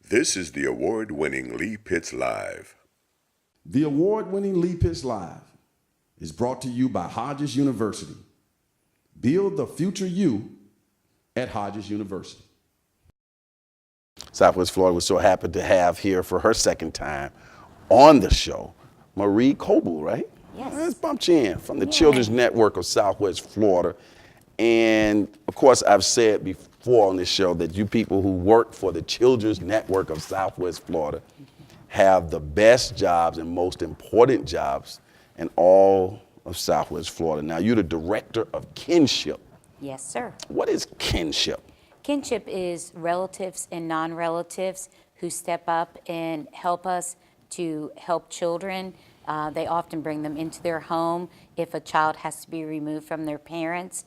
This is the award-winning Lee Pitts Live. The award-winning Lee Pitts Live is brought to you by Hodges University. Build the future you at Hodges University. Southwest Florida was so happy to have here for her second time on the show, Maureen Coble, right? Yes. Let's bump you in from the Children's Network of Southwest Florida. And of course, I've said before on this show that you people who work for the Children's Network of Southwest Florida have the best jobs and most important jobs in all of Southwest Florida. Now, you're the director of Kinship. Yes, sir. What is Kinship? Kinship is relatives and non-relatives who step up and help us to help children. They often bring them into their home if a child has to be removed from their parents.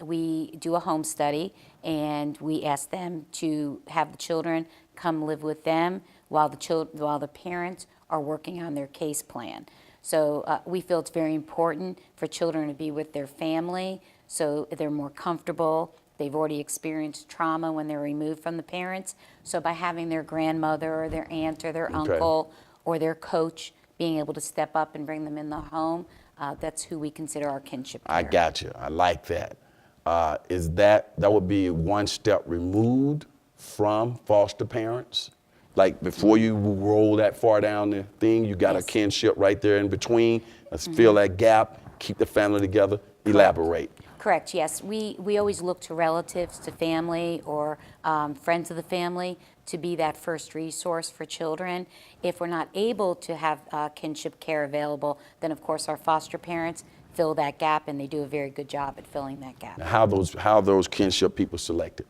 We do a home study and we ask them to have the children come live with them while the parents are working on their case plan. So we feel it's very important for children to be with their family so they're more comfortable. They've already experienced trauma when they're removed from the parents. So by having their grandmother or their aunt or their uncle or their coach being able to step up and bring them in the home, that's who we consider our kinship care. I got you. I like that. Is that would be one step removed from foster parents? Like before you roll that far down the thing, you got a kinship right there in between. Let's fill that gap, keep the family together, elaborate. Correct, yes. We always look to relatives, to family, or friends of the family to be that first resource for children. If we're not able to have kinship care available, then of course our foster parents fill that gap, and they do a very good job at filling that gap. Now, how are those kinship people selected?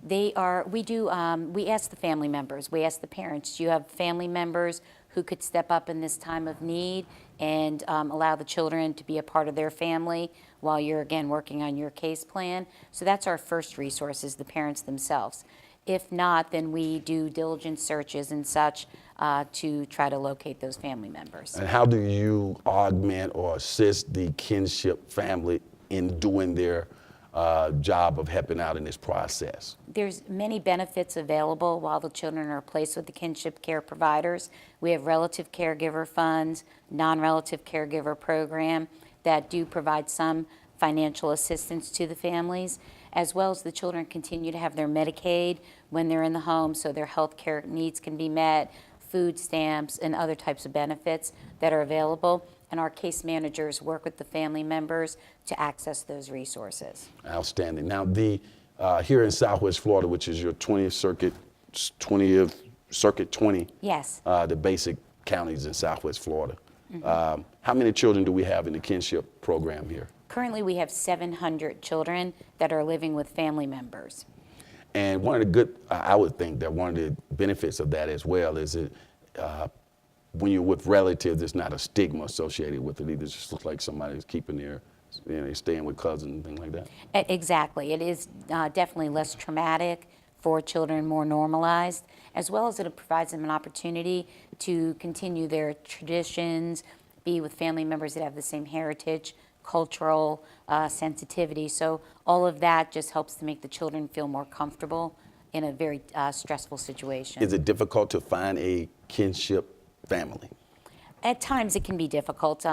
We ask the family members, we ask the parents, do you have family members who could step up in this time of need and allow the children to be a part of their family while you're, again, working on your case plan? So that's our first resource, is the parents themselves. If not, then we do diligence searches and such to try to locate those family members. And how do you augment or assist the kinship family in doing their job of helping out in this process? There's many benefits available while the children are placed with the kinship care providers. We have relative caregiver funds, non-relative caregiver program that do provide some financial assistance to the families, as well as the children continue to have their Medicaid when they're in the home, so their health care needs can be met, food stamps and other types of benefits that are available. And our case managers work with the family members to access those resources. Outstanding. Now, here in Southwest Florida, which is your 20th Circuit 20, yes, the basic counties in Southwest Florida. How many children do we have in the kinship program here? Currently, we have 700 children that are living with family members. And I would think that one of the benefits of that as well is that when you're with relatives, there's not a stigma associated with it either. It just looks like somebody's keeping staying with cousins and things like that. Exactly. It is definitely less traumatic for children, more normalized, as well as it provides them an opportunity to continue their traditions, be with family members that have the same heritage, cultural sensitivity. So all of that just helps to make the children feel more comfortable in a very stressful situation. Is it difficult to find a kinship family? At times it can be difficult.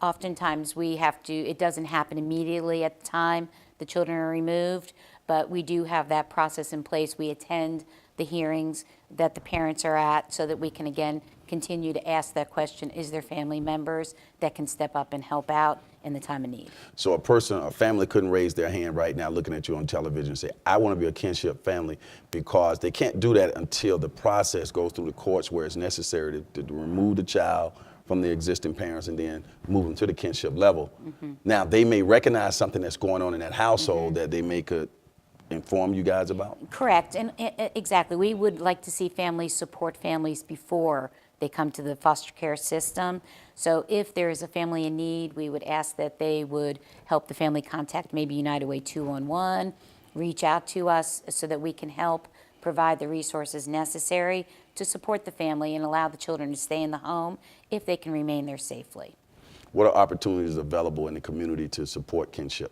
Oftentimes it doesn't happen immediately at the time the children are removed, but we do have that process in place. We attend the hearings that the parents are at so that we can, again, continue to ask that question, is there family members that can step up and help out in the time of need? So a family couldn't raise their hand right now looking at you on television and say, I want to be a kinship family, because they can't do that until the process goes through the courts where it's necessary to remove the child from the existing parents and then move them to the kinship level. Now, they may recognize something that's going on in that household that they could inform you guys about? Correct, and exactly. We would like to see families support families before they come to the foster care system. So if there is a family in need, we would ask that they would help the family contact maybe United Way 211, reach out to us so that we can help provide the resources necessary to support the family and allow the children to stay in the home if they can remain there safely. What are opportunities available in the community to support kinship?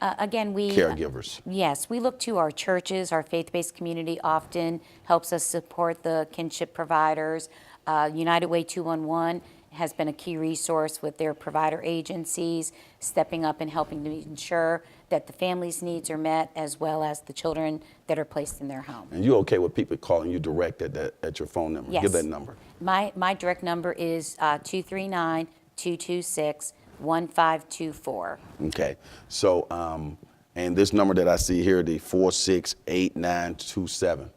Again, we caregivers? Yes, we look to our churches. Our faith-based community often helps us support the kinship providers. United Way 211 has been a key resource with their provider agencies, stepping up and helping to ensure that the family's needs are met, as well as the children that are placed in their home. And you okay with people calling you direct at your phone number? Yes. Give that number. My direct number is 239-226-1524. Okay. So, and this number that I see here, the 468927,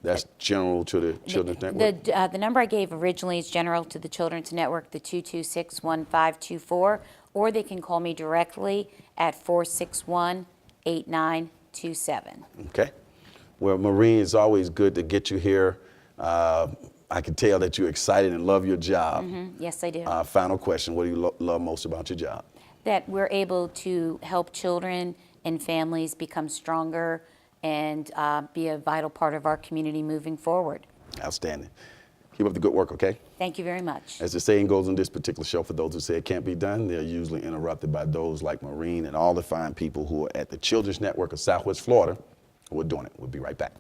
that's general to the Children's Network? The number I gave originally is general to the Children's Network, the 226-1524, or they can call me directly at 461-8927. Okay. Well, Maureen, it's always good to get you here. I can tell that you're excited and love your job. Yes, I do. Final question, what do you love most about your job? That we're able to help children and families become stronger and be a vital part of our community moving forward. Outstanding. Keep up the good work, okay? Thank you very much. As the saying goes on this particular show, for those who say it can't be done, they're usually interrupted by those like Maureen and all the fine people who are at the Children's Network of Southwest Florida who are doing it. We'll be right back.